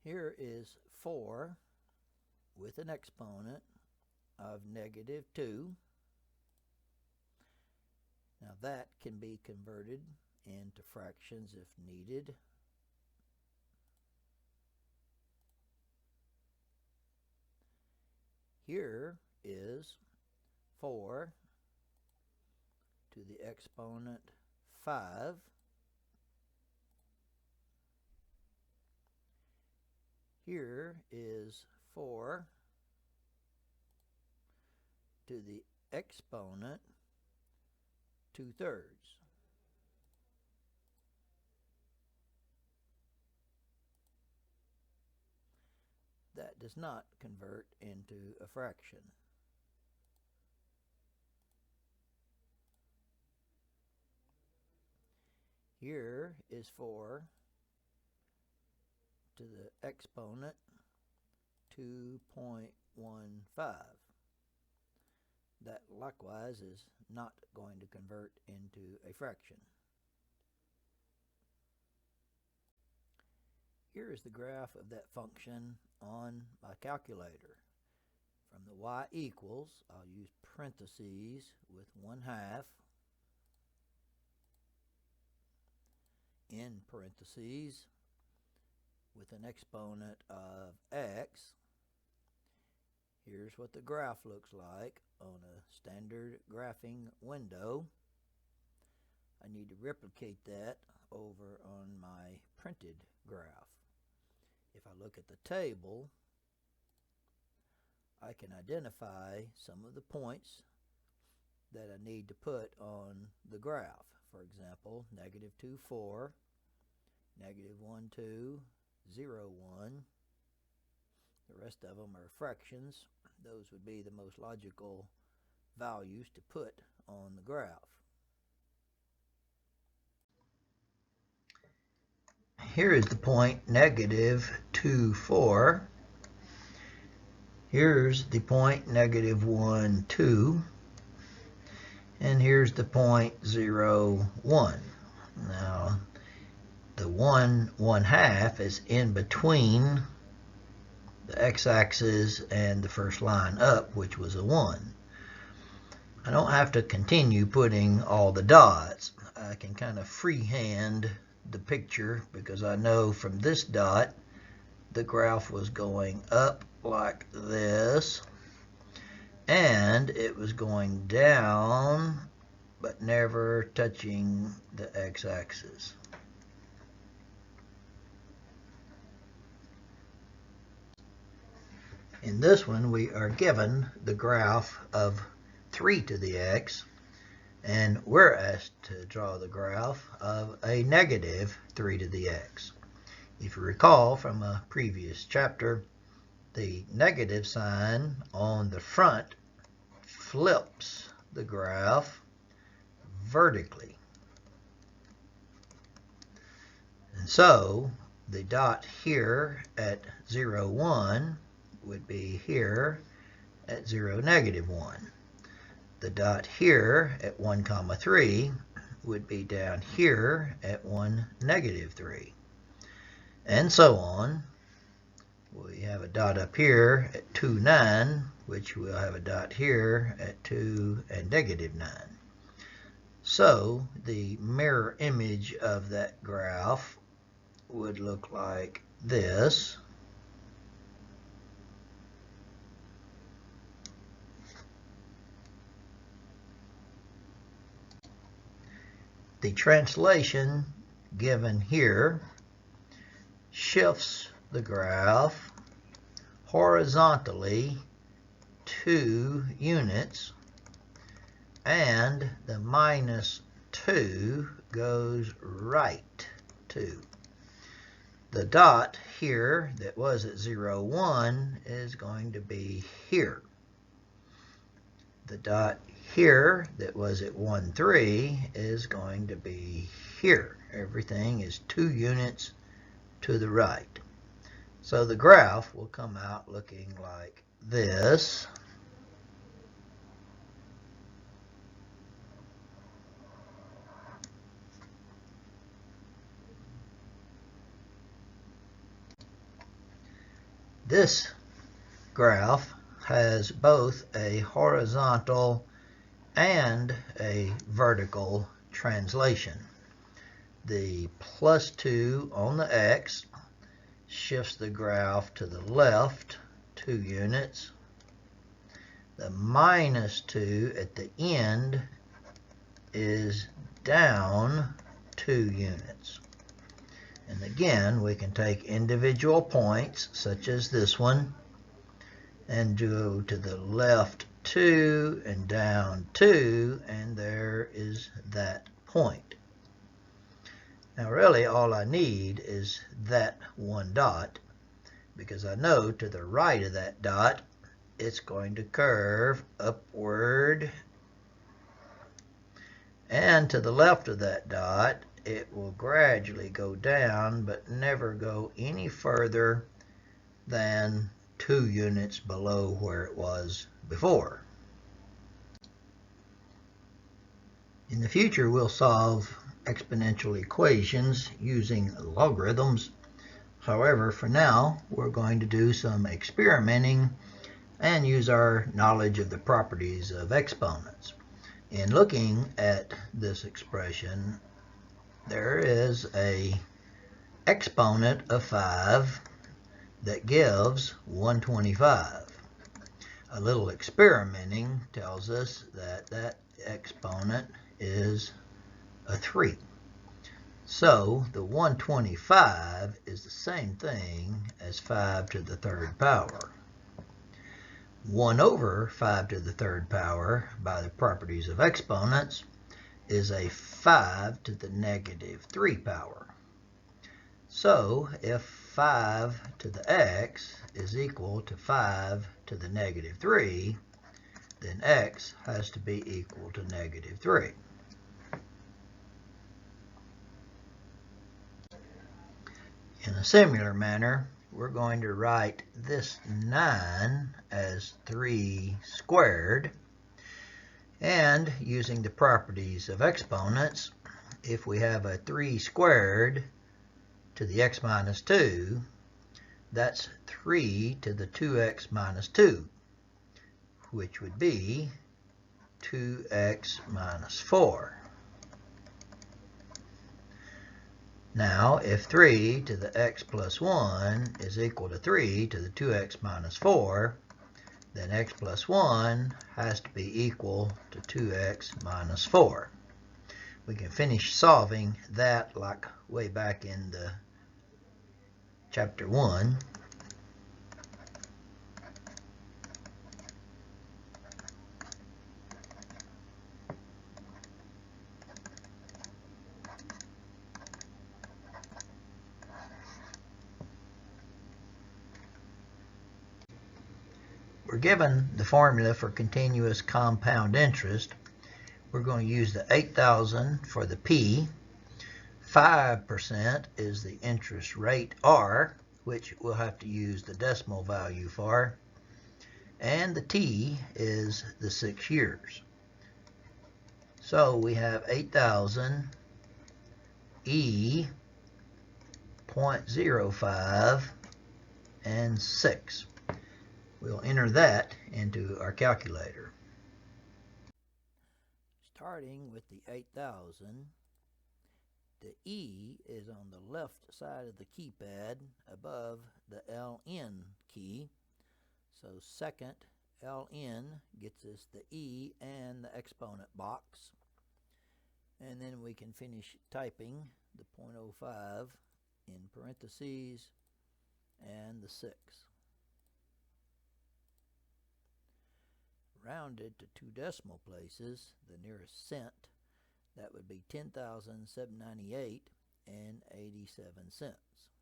Here is 4 with an exponent of -2. Now that can be converted into fractions if needed. Here is 4 to the exponent 5. Here is 4 to the exponent 2/3. That does not convert into a fraction. Here is 4 to the exponent 2.15. That likewise is not going to convert into a fraction. Here is the graph of that function on my calculator. From the y equals, I'll use parentheses with 1/2 in parentheses with an exponent of x. Here's what the graph looks like on a standard graphing window. I need to replicate that over on my printed graph. If I look at the table, I can identify some of the points that I need to put on the graph. For example, -2, 4, -1, 2, 0, 1. The rest of them are fractions. Those would be the most logical values to put on the graph. Here is the point -2, 4. Here's the point -1, 2. And here's the point 0, 1. Now, the 1/1/2 is in between the x-axis and the first line up, which was a 1. I don't have to continue putting all the dots. I can kind of freehand the picture because I know from this dot the graph was going up like this and it was going down but never touching the x-axis. In this one we are given the graph of 3 to the x, and we're asked to draw the graph of a -3 to the x. If you recall from a previous chapter, the negative sign on the front flips the graph vertically. And so the dot here at 0, 1 would be here at 0, -1. The dot here at 1, 3 would be down here at 1, -3. And so on. We have a dot up here at 2, 9, which we'll have a dot here at 2 and -9. So the mirror image of that graph would look like this. The translation given here shifts the graph horizontally 2 units, and the -2 goes right 2. The dot here that was at 0, 1 is going to be here. The dot here that was at 1, 3 is going to be here. Everything is 2 units to the right. So the graph will come out looking like this. This graph has both a horizontal and a vertical translation. The +2 on the x shifts the graph to the left 2 units. The -2 at the end is down 2 units. And again, we can take individual points, such as this one, and go to the left 2 and down 2, and there is that point. Now really all I need is that one dot, because I know to the right of that dot it's going to curve upward, and to the left of that dot it will gradually go down but never go any further than 2 units below where it was before. In the future we'll solve exponential equations using logarithms. However, for now we're going to do some experimenting and use our knowledge of the properties of exponents. In looking at this expression, there is an exponent of 5 that gives 125. A little experimenting tells us that that exponent is a 3. So the 125 is the same thing as 5 to the 3rd power. 1 over 5 to the 3rd power, by the properties of exponents, is a 5 to the -3 power. So if 5 to the x is equal to 5 to the -3, then x has to be equal to -3. In a similar manner, we're going to write this 9 as 3 squared. And using the properties of exponents, if we have a 3 squared to the x minus 2, that's 3 to the 2x minus 2, which would be 2x minus 4. Now, if 3 to the x plus 1 is equal to 3 to the 2x minus 4, then x plus 1 has to be equal to 2x minus 4. We can finish solving that like way back in the chapter 1. We're given the formula for continuous compound interest. We're going to use the 8,000 for the P. 5% is the interest rate R, which we'll have to use the decimal value for. And the T is the 6 years. So we have 8,000 E 0.05 and 6. We'll enter that into our calculator. Starting with the 8,000, the E is on the left side of the keypad above the LN key. So second LN gets us the E and the exponent box. And then we can finish typing the 0.05 in parentheses and the 6. Rounded to 2 decimal places, the nearest cent, that would be 10,798 and 87 cents.